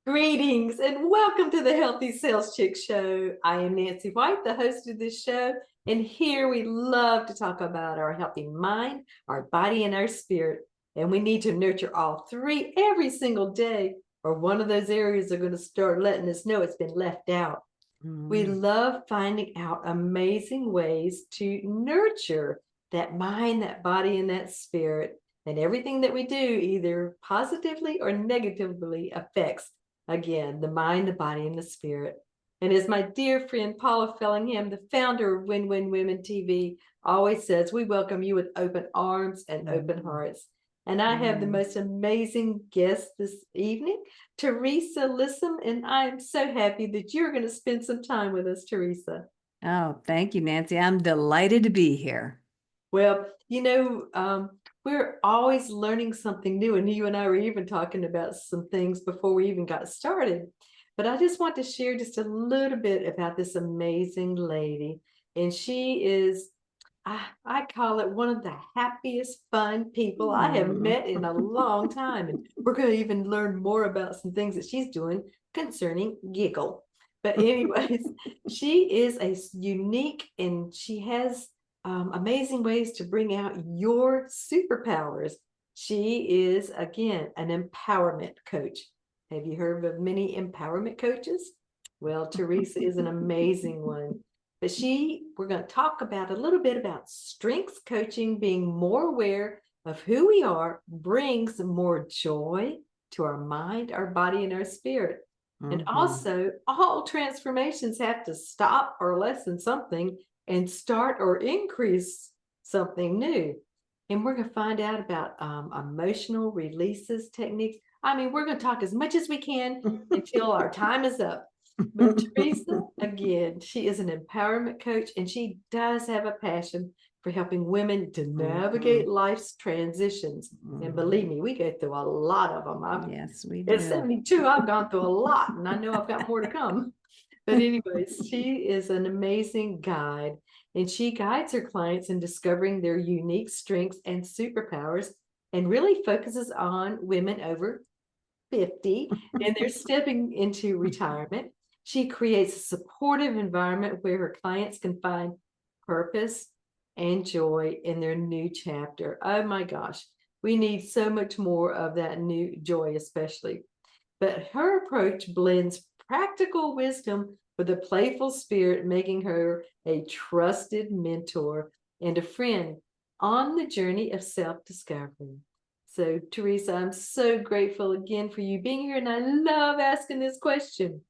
Greetings and welcome to the Healthy Sales Chick Show. I am Nancy White, the host of this show, and here we love to talk about our healthy mind, our body, and our spirit. And we need to nurture all three every single day, or one of those areas are going to start letting us know it's been left out. We love finding out amazing ways to nurture that mind, that body, and that spirit. And everything that we do either positively or negatively affects, again, the mind, the body, and the spirit. And as my dear friend Paula Fellingham, the founder of WinWInWomen TV, always says, we welcome you with open arms and open hearts. And I have the most amazing guest this evening, Teresa Lissam, and I'm so happy that you're going to spend some time with us, Teresa. Oh, thank you, Nancy. I'm delighted to be here. Well, we're always learning something new, and you and I were even talking about some things before we even got started. But I just want to share just a little bit about this amazing lady. And she is, I call it one of the happiest, fun people I have met in a long time. And we're going to even learn more about some things that she's doing concerning giggle. But anyways, she is a unique, and she has amazing ways to bring out your superpowers. She is, again, an empowerment coach. Have you heard of many empowerment coaches? Well, Teresa is an amazing one. But we're going to talk about a little bit about strengths coaching, being more aware of who we are brings more joy to our mind, our body, and our spirit. And also, all transformations have to stop or lessen something and start or increase something new. And we're going to find out about emotional releases techniques. I mean, we're going to talk as much as we can until our time is up. But Teresa, again, she is an empowerment coach, and she does have a passion for helping women to navigate life's transitions. And believe me, we go through a lot of them. Yes, we do. At 72, I've gone through a lot, and I know I've got more to come. But anyways, she is an amazing guide, and she guides her clients in discovering their unique strengths and superpowers, and really focuses on women over 50, and they're stepping into retirement. She creates a supportive environment where her clients can find purpose and joy in their new chapter. Oh my gosh, we need so much more of that new joy, especially. But her approach blends practical wisdom with a playful spirit, making her a trusted mentor and a friend on the journey of self-discovery. So, Teresa, I'm so grateful again for you being here, and I love asking this question.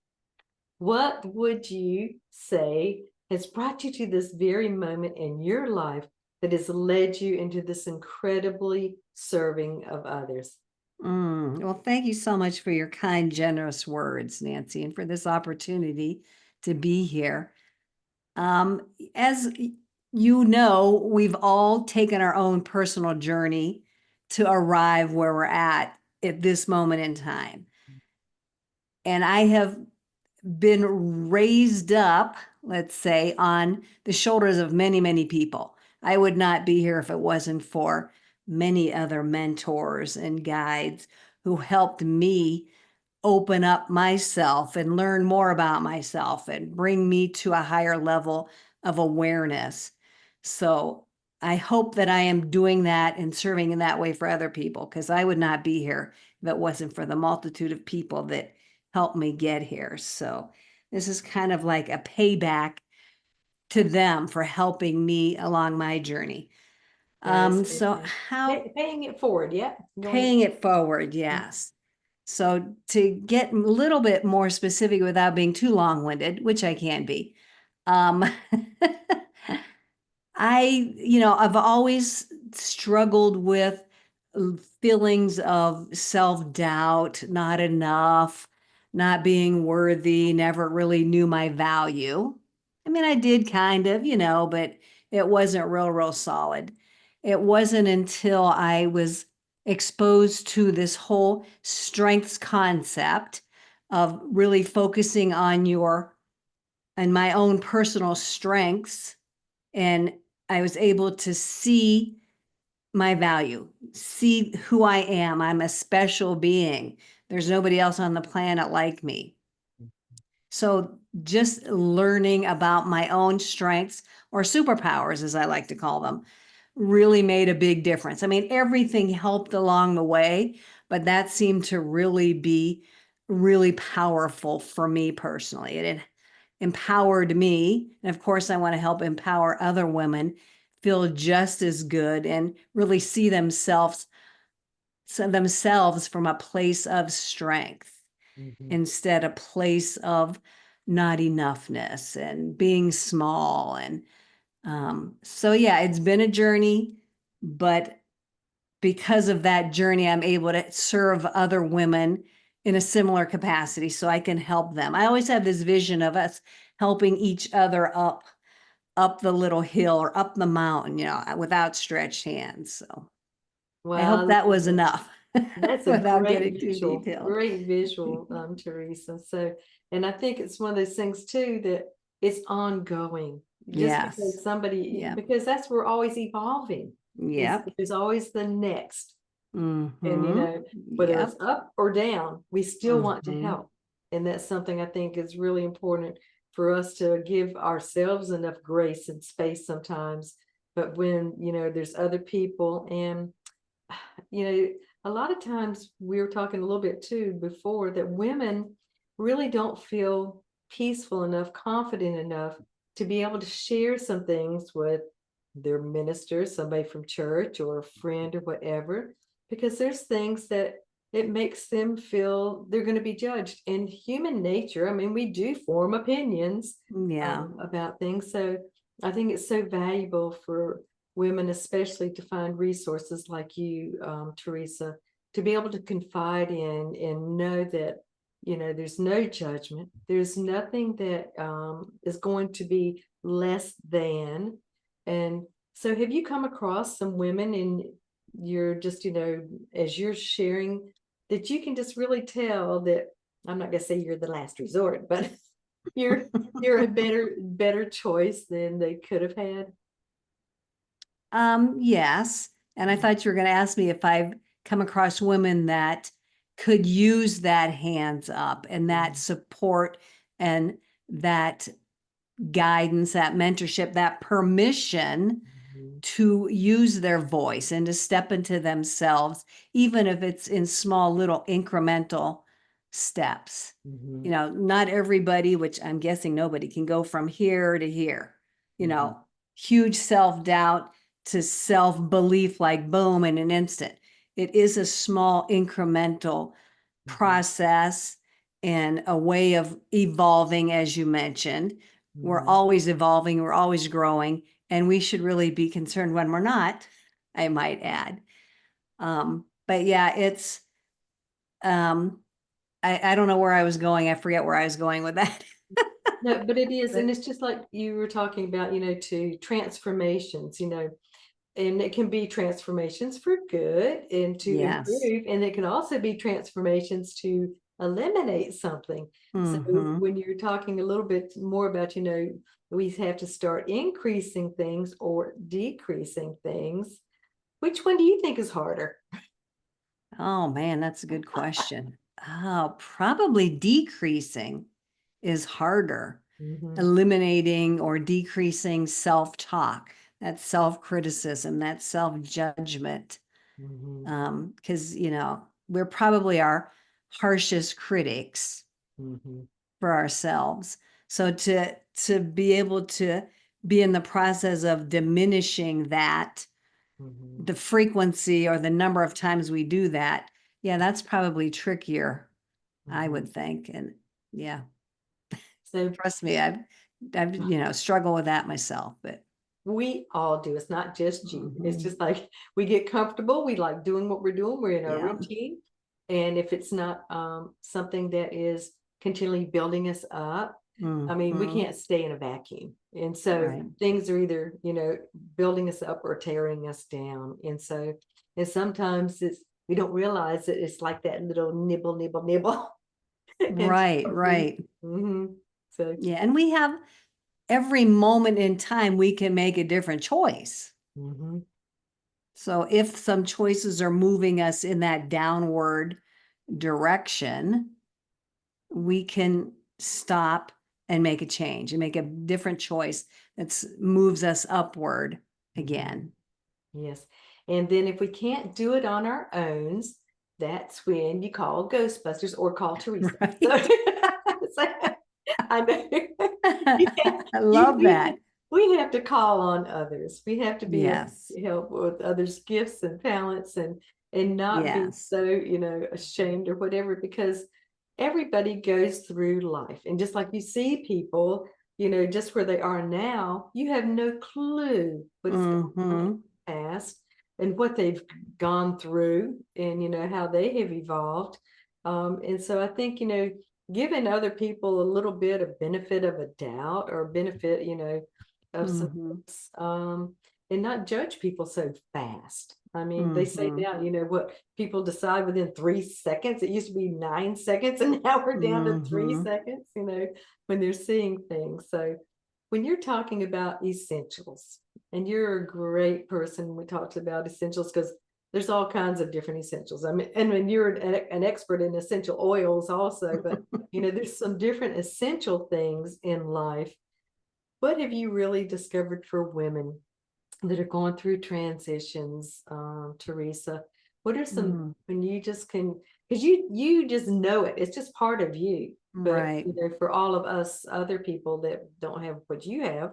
What would you say has brought you to this very moment in your life that has led you into this incredibly serving of others? Well, thank you so much for your kind, generous words, Nancy, and for this opportunity to be here. As you know, we've all taken our own personal journey to arrive where we're at this moment in time. And I have been raised up, let's say, on the shoulders of many, many people. I would not be here if it wasn't for many other mentors and guides who helped me open up myself and learn more about myself and bring me to a higher level of awareness. So I hope that I am doing that and serving in that way for other people, because I would not be here if it wasn't for the multitude of people that helped me get here. So this is kind of like a payback to them for helping me along my journey. So how Paying it forward, yeah. paying it forward, yes. So to get a little bit more specific without being too long-winded, which I can be, um, I've always struggled with feelings of self-doubt, not enough, not being worthy, never really knew my value. I mean, I did kind of, but it wasn't real solid. It wasn't until I was exposed to this whole strengths concept of really focusing on my own personal strengths, and I was able to see my value, see who I am. I'm a special being. There's nobody else on the planet like me. So just learning about my own strengths, or superpowers, as I like to call them, really made a big difference. I mean, everything helped along the way, but that seemed to really be really powerful for me personally. It empowered me. And of course, I want to help empower other women feel just as good and really see themselves from a place of strength instead a place of not enoughness and being small. And so, yeah, it's been a journey, but because of that journey, I'm able to serve other women in a similar capacity so I can help them. I always have this vision of us helping each other up the little hill or up the mountain, with outstretched hands. So I Well, I hope that love was it. enough That's a without getting too detailed. great visual, Teresa. So, and I think it's one of those things too that it's ongoing. Just Yes. because somebody, Yep. because that's we're always evolving. Yep. There's always the next, and Mm-hmm. whether it's Yep. up or down, we still want to Mm-hmm. help, and that's something I think is really important for us to give ourselves enough grace and space sometimes. But when there's other people, and you know, a lot of times we were talking a little bit too before that women really don't feel peaceful enough, confident enough to be able to share some things with their minister, somebody from church or a friend or whatever, because there's things that it makes them feel they're going to be judged. In human nature, I mean, we do form opinions Yeah. about things. So I think it's so valuable for women, especially, to find resources like you, Teresa, to be able to confide in and know that there's no judgment. There's nothing that is going to be less than. And so, have you come across some women in your just as you're sharing that you can just really tell that I'm not going to say you're the last resort, but you're you're a better choice than they could have had? Yes. And I thought you were going to ask me if I've come across women that could use that hands up and that support and that guidance, that mentorship, that permission to use their voice and to step into themselves, even if it's in small little incremental steps. Not everybody, which I'm guessing nobody, can go from here to here, huge self-doubt to self-belief, like boom, in an instant. It is a small incremental process and a way of evolving, as you mentioned. We're always evolving, we're always growing, and we should really be concerned when we're not, I might add. But yeah, it's, I don't know where I was going. I forget where I was going with that. No, but it is, and But it's just like you were talking about, to transformations, and it can be transformations for good and to yes. improve, and it can also be transformations to eliminate something. So Mm-hmm. when you're talking a little bit more about, we have to start increasing things or decreasing things, which one do you think is harder? Oh man, that's a good question. Oh, probably decreasing is harder. Mm-hmm, Eliminating or decreasing self-talk, that self-criticism, that self-judgment. mm-hmm, Because, we're probably our harshest critics mm-hmm, for ourselves. So to be able to be in the process of diminishing that, mm-hmm, the frequency or the number of times we do that, yeah, that's probably trickier, I mm-hmm. would think. And yeah, So trust me, I've struggled with that myself, but we all do. It's not just you. It's mhm, just like we get comfortable. We like doing what we're doing. We're in our yeah. routine. And if it's not something that is continually building us up, I mean, we Mhm, can't stay in a vacuum. And so right. things are either, building us up or tearing us down. And sometimes we don't realize that it's like that little nibble, nibble, nibble. And Right, right. mhm. So, Yeah, and we have every moment in time we can make a different choice. mhm, So if some choices are moving us in that downward direction, we can stop and make a change and make a different choice that moves us upward again. Yes. And then if we can't do it on our own, that's when you call Ghostbusters or call Teresa. Right. So, I know. I love that. We have to call on others. We have to be Yes. help with others' gifts and talents and not be Yes. so, ashamed or whatever, because everybody goes through life. And just like you see people, just where they are now, you have no clue what is going on in the past and what they've gone through and, how they have evolved. And so I think, giving other people a little bit of benefit of a doubt or benefit, of some, and not judge people so fast. I mean, they say now, what people decide within 3 seconds. It used to be 9 seconds, and now we're down to 3 seconds, when they're seeing things. So when you're talking about essentials, and you're a great person, we talked about essentials because there's all kinds of different essentials. I mean, and when you're an expert in essential oils also, but there's some different essential things in life. What have you really discovered for women that are going through transitions, Teresa? What are some, when you just can, because you just know it, it's just part of you. But Right. for all of us other people that don't have what you have,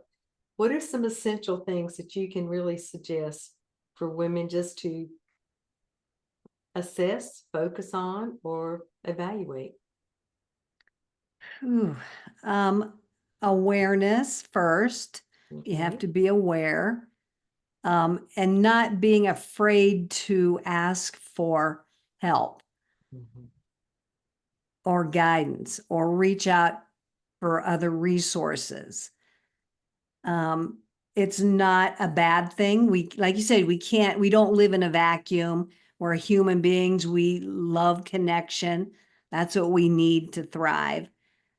what are some essential things that you can really suggest for women just to assess, focus on, or evaluate? Ooh. Awareness first. You have Okay. to be aware, and not being afraid to ask for help or guidance or reach out for other resources. It's not a bad thing. Like you said, we don't live in a vacuum. We're human beings. We love connection. That's what we need to thrive.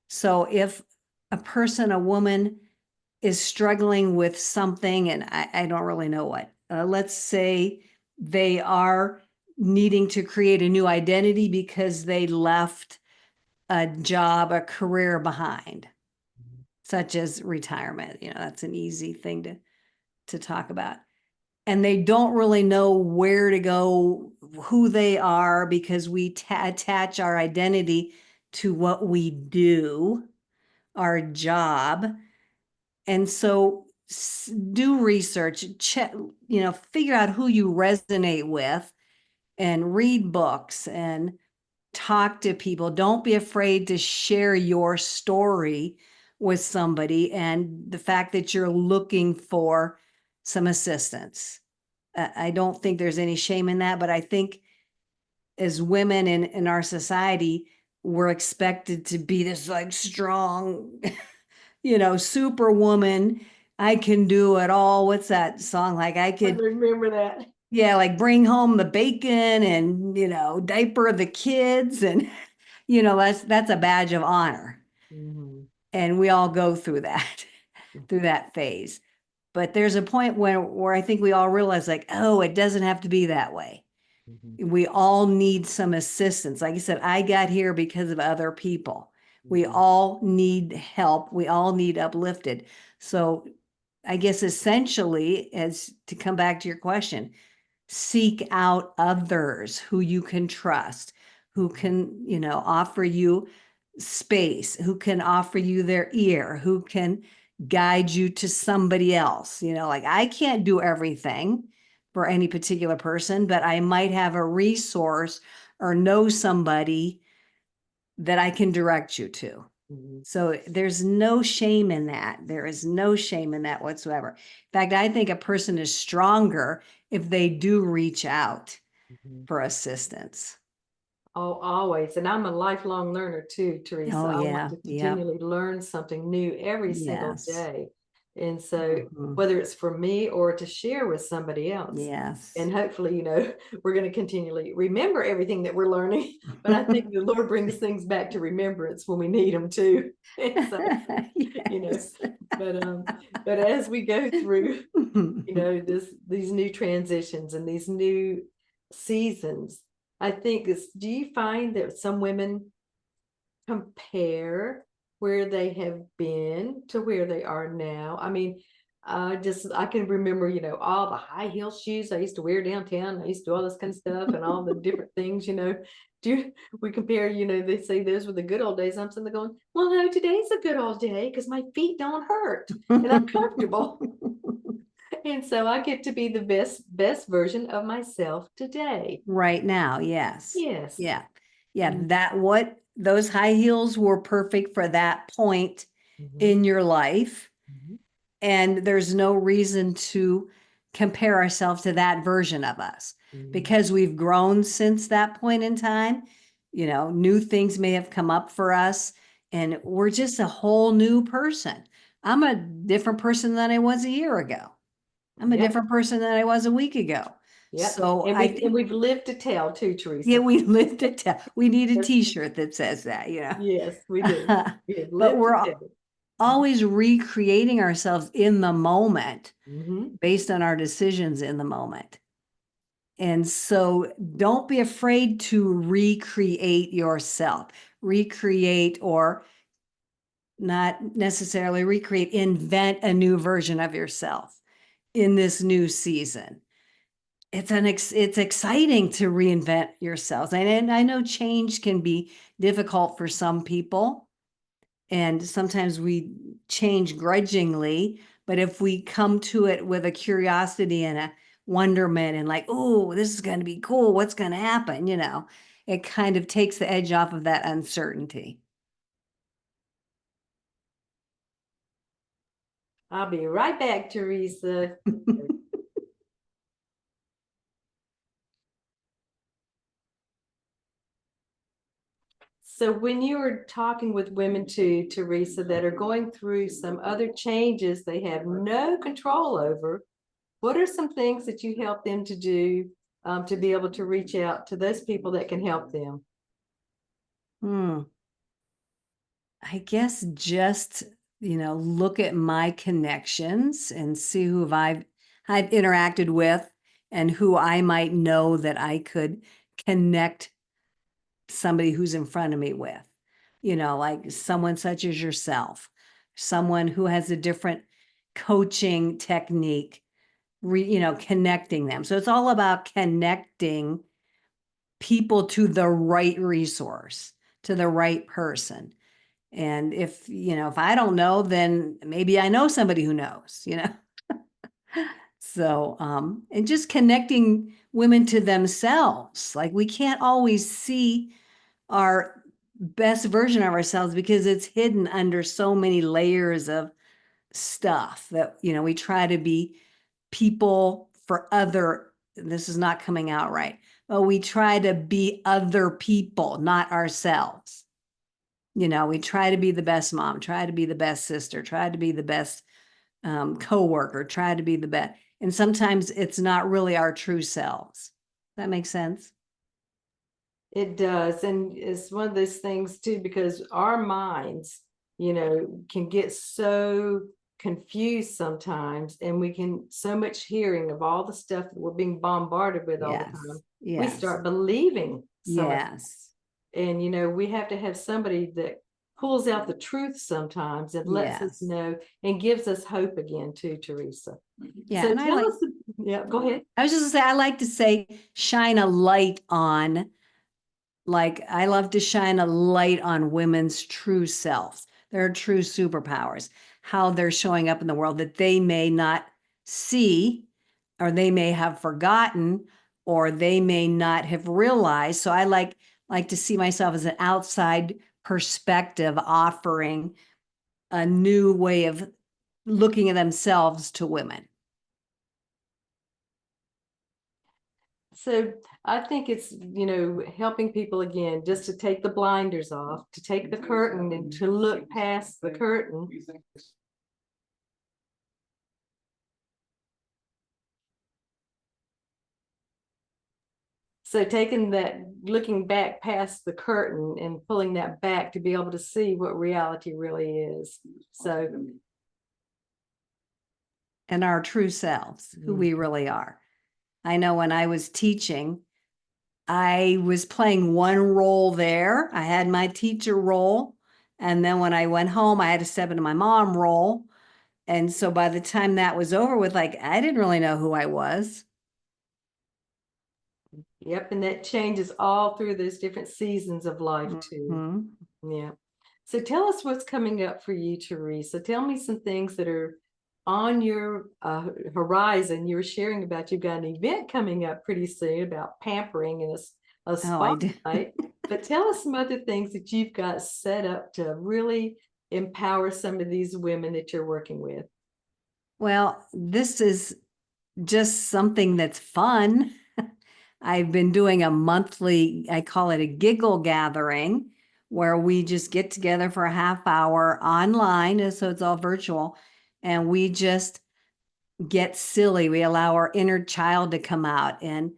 So if a woman is struggling with something, and I don't really know what, let's say they are needing to create a new identity because they left a job, a career behind, such as retirement. That's an easy thing to talk about. And they don't really know where to go, who they are, because we attach our identity to what we do, our job. And so do research, check, figure out who you resonate with and read books and talk to people. Don't be afraid to share your story with somebody and the fact that you're looking for some assistance. I don't think there's any shame in that, but I think as women in our society, we're expected to be this like strong, superwoman. I can do it all. What's that song? Like I I could, remember that. yeah, like bring home the bacon and, diaper the kids. And, that's a badge of honor. And we all go through that, through that phase. But there's a point where I think we all realize like, oh, it doesn't have to be that way. We all need some assistance. Like I said, I got here because of other people. We all need help. We all need uplifted. So I guess essentially, as to come back to your question, seek out others who you can trust, who can, offer you space, who can offer you their ear, who can guide you to somebody else. Like I can't do everything for any particular person, but I might have a resource or know somebody that I can direct you to. So there's no shame in that. There is no shame in that whatsoever. In fact, I think a person is stronger if they do reach out for assistance. Oh, always. And I'm a lifelong learner too, Teresa. Oh, I want yeah. to Yep. continually learn something new every single Yes. day. And so Mhm. whether it's for me or to share with somebody else, Yes. and hopefully, we're going to continually remember everything that we're learning. But I think the Lord brings things back to remembrance when we need them too. And so, Yes. but as we go through, these new transitions and these new seasons, I think is, do you find that some women compare where they have been to where they are now? I mean, I can remember, all the high heel shoes I used to wear downtown. I used to do all this kind of stuff and all the different things, Do we compare, they say those were the good old days. I'm sitting there going, well, no, today's a good old day because my feet don't hurt and I'm comfortable. And so I get to be the best version of myself today. Right now, yes. Yes. Yeah. Yeah, Mhm. those high heels were perfect for that point Mhm. in your life. Mhm. And there's no reason to compare ourselves to that version of us Mhm. because we've grown since that point in time. New things may have come up for us, and we're just a whole new person. I'm a different person than I was a year ago. I'm a Yep. different person than I was a week ago. Yep. So And I we've think, lived to tell too, yeah, Teresa. we lived to tell. We need a Yes, t-shirt that says that. yes, we do. We have But lived to we're tell. always recreating ourselves in the moment Mhm. based on our decisions in the moment. And so don't be afraid to recreate yourself, recreate, or not necessarily recreate, invent a new version of yourself in this new season. It's exciting to reinvent yourselves. And I know change can be difficult for some people, and sometimes we change grudgingly, but if we come to it with a curiosity and a wonderment and like, oh, this is going to be cool, what's going to happen, it kind of takes the edge off of that uncertainty. I'll be right back, Teresa. So when you were talking with women too, Teresa, that are going through some other changes they have no control over, what are some things that you help them to do, to be able to reach out to those people that can help them? Hmm. I guess just, look at my connections and see who I've interacted with and who I might know that I could connect somebody who's in front of me with, like someone such as yourself, someone who has a different coaching technique, connecting them. So it's all about connecting people to the right resource, to the right person. And if I don't know, then maybe I know somebody who knows. So, and just connecting women to themselves. Like we can't always see our best version of ourselves because it's hidden under so many layers of stuff that, we try to be people for this is not coming out right, but we try to be other people, not ourselves. We try to be the best mom, try to be the best sister, try to be the best coworker, try to be the best. And sometimes it's not really our true selves. That makes sense? It does. And it's one of those things too, because our minds, can get so confused sometimes, and we can so much hearing of all the stuff that we're being bombarded with all the Yes. time. We Yes. start believing some of it. Yes. And we have to have somebody that pulls out the truth sometimes and lets us Yes. know and gives us hope again too, Teresa. Yeah. So And tell us, yeah, go ahead. I was just gonna say, I like to say, shine a light on, like, I love to shine a light on women's true selves, their true superpowers, how they're showing up in the world that they may not see, or they may have forgotten, or they may not have realized. So I like to see myself as an outside perspective, offering a new way of looking at themselves to women. So I think it's, helping people again, just to take the blinders off, to take the curtain and to look past the curtain. So taking that, looking back past the curtain and pulling that back to be able to see what reality really is. So, And our true selves, who we really are. I know when I was teaching, I was playing one role there. I had my teacher role. And then when I went home, I had to step into my mom role. And so by the time that was over with, like, I didn't really know who I was. Yep, and that changes all through those different seasons of life too. Mhm. Yeah. So tell us what's coming up for you, Teresa. Tell me some things that are on your horizon. You were sharing about you've got an event coming up pretty soon about pampering and a Oh, I did. spotlight. But tell us some other things that you've got set up to really empower some of these women that you're working with. Well, this is just something that's fun. I've been doing a monthly, I call it a giggle gathering, where we just get together for a half hour online, and so it's all virtual, and we just get silly. We allow our inner child to come out, and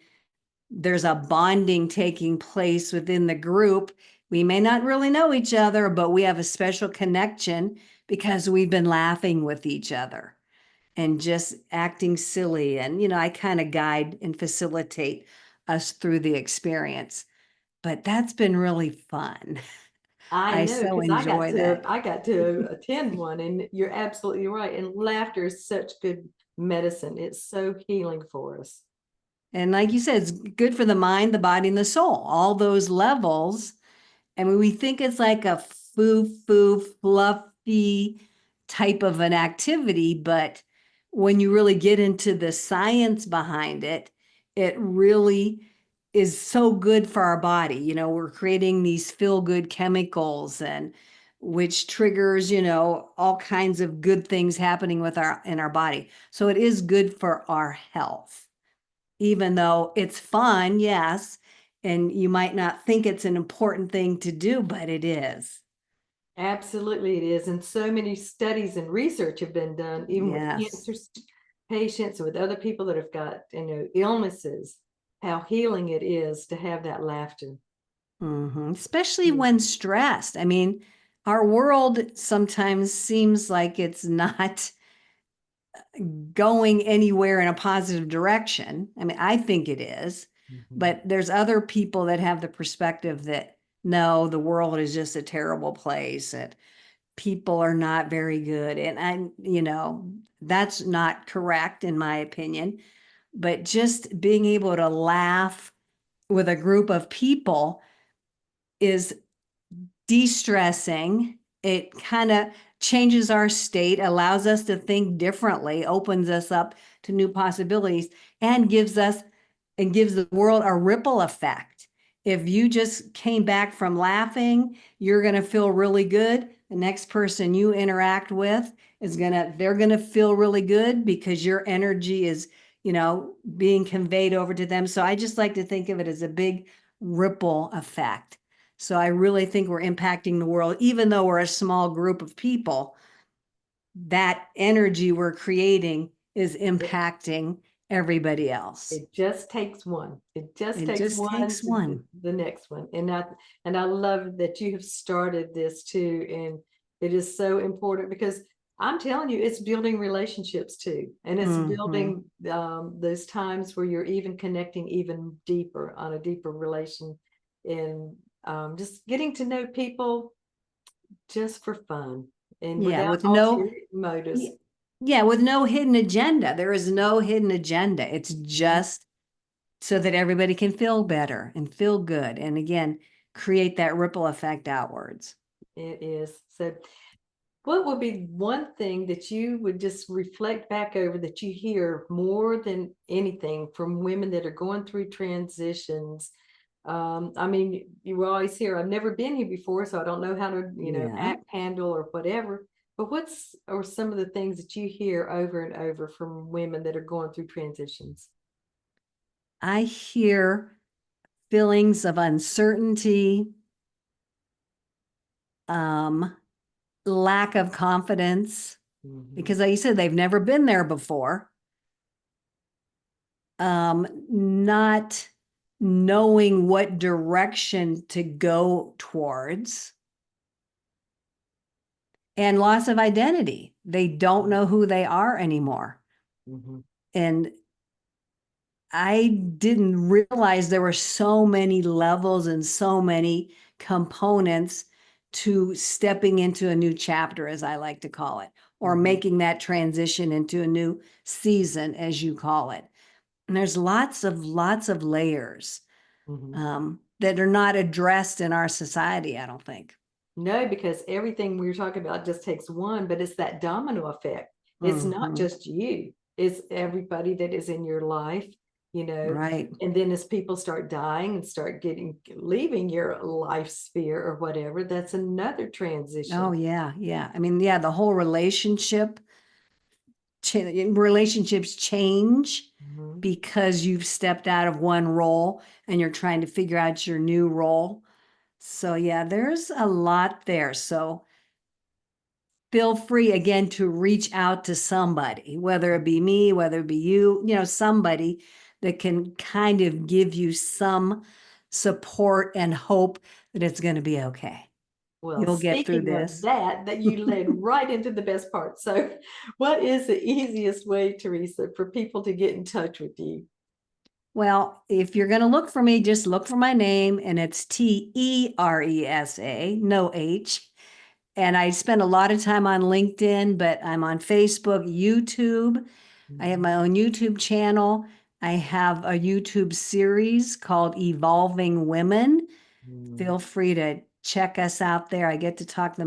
there's a bonding taking place within the group. We may not really know each other, but we have a special connection because we've been laughing with each other and just acting silly. And, I kind of guide and facilitate us through the experience. But that's been really fun. I I know so because I got enjoy to that. I got to attend one, and you're absolutely right. And laughter is such good medicine. It's so healing for us. And like you said, it's good for the mind, the body, and the soul, all those levels. I mean, we think it's like a foo-foo, fluffy type of an activity, but when you really get into the science behind it, it really is so good for our body. We're creating these feel-good chemicals and which triggers, all kinds of good things happening with in our body. So it is good for our health, even though it's fun, yes, and you might not think it's an important thing to do, but it is. Absolutely, it is. And so many studies and research have been done, even with Yes. cancer patients and with other people that have got, illnesses, how healing it is to have that laughter. Especially Yeah. when stressed. I mean, our world sometimes seems like it's not going anywhere in a positive direction. I mean, I think it is, Mhm. but there's other people that have the perspective that no, the world is just a terrible place. That people are not very good. And that's not correct in my opinion. But just being able to laugh with a group of people is de-stressing. It kind of changes our state, allows us to think differently, opens us up to new possibilities, and gives the world a ripple effect. If you just came back from laughing, you're going to feel really good. The next person you interact with they're going to feel really good because your energy is, being conveyed over to them. So I just like to think of it as a big ripple effect. So I really think we're impacting the world, even though we're a small group of people. That energy we're creating is impacting everybody else. It just takes one. It just It takes just one takes to one. the next one. And I love that you have started this too. And it is so important because I'm telling you, it's building relationships too. And it's Hmm. building those times where you're even connecting even deeper on a deeper relation and just getting to know people just for fun and Yeah, without with no, ulterior motives. yeah, with no hidden agenda. There is no hidden agenda. It's Mhm. just so that everybody can feel better and feel good. And again, create that ripple effect outwards. It is. So what would be one thing that you would just reflect back over that you hear more than anything from women that are going through transitions? I mean, you always hear, I've never been here before, so I don't know how to, Yeah. act, handle, or whatever. But what's or some of the things that you hear over and over from women that are going through transitions? I hear feelings of uncertainty, um, lack of confidence, Mhm. because like you said, they've never been there before. Not knowing what direction to go towards, and loss of identity. They don't know who they are anymore. Mhm. And I didn't realize there were so many levels and so many components to stepping into a new chapter, as I like to call it, or Mhm, making that transition into a new season, as you call it. And there's lots of layers mhm. that are not addressed in our society, I don't think. No, because everything we were talking about just takes one, but it's that domino effect. It's not Hmm. just you, it's everybody that is in your life, you know. Right. And then as people start dying and start leaving your life sphere or whatever, that's another Oh, transition. yeah, yeah. I mean, yeah, the whole relationships change Mhm. because you've stepped out of one role and you're trying to figure out your new role. So yeah, there's a lot there. So feel free again to reach out to somebody, whether it be me, whether it be you, somebody that can kind of give you some support and hope that it's going to be okay. Well, You'll get through speaking of this. that you led right into the best part. So, what is the easiest way, Teresa, for people to get in touch with you? Well, if you're going to look for me, just look for my name, and it's Teresa, no H. And I spend a lot of time on LinkedIn, but I'm on Facebook, YouTube. I have Mhm. my own YouTube channel. I have a YouTube series called Evolving Women. Mhm. Feel free to check us out there. I get to talk to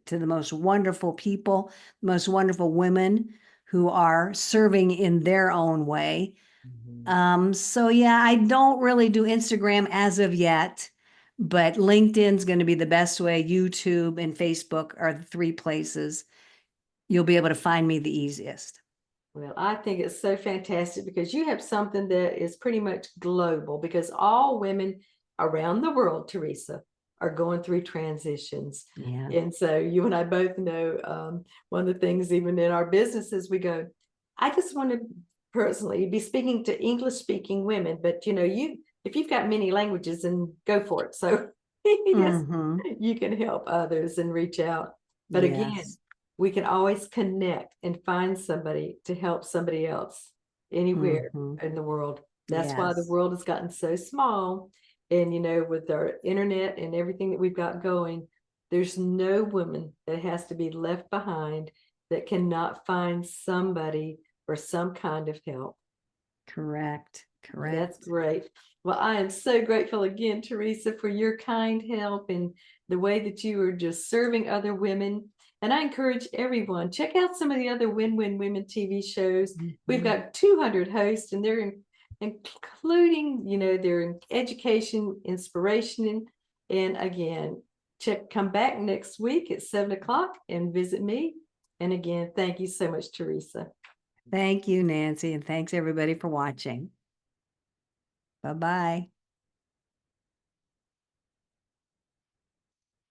the most wonderful people, the most wonderful women who are serving in their own way. Mhm. So yeah, I don't really do Instagram as of yet, but LinkedIn's going to be the best way. YouTube and Facebook are the three places you'll be able to find me the easiest. Well, I think it's so fantastic because you have something that is pretty much global because all women around the world, Teresa, are going through transitions. Yeah. And so you and I both know one of the things, even in our businesses, we go, I just want to personally be speaking to English speaking women, but if you've got many languages, and go for it. So yes, Mm-hmm. you can help others and reach out. But again, Yes. we can always connect and find somebody to help somebody else anywhere Mm-hmm. in the world. That's why the Yes. world has gotten so small. And, with our internet and everything that we've got going, there's no woman that has to be left behind that cannot find somebody for some kind of help. Correct. That's Correct. great. Well, I am so grateful again, Teresa, for your kind help and the way that you are just serving other women. And I encourage everyone, check out some of the other Win-Win-Women TV shows. We've Mhm. got 200 hosts, and they're including, their education, inspiration. And again, come back next week at 7 o'clock and visit me. And again, thank you so much, Teresa. Thank you, Nancy, and thanks everybody for watching. Bye-bye.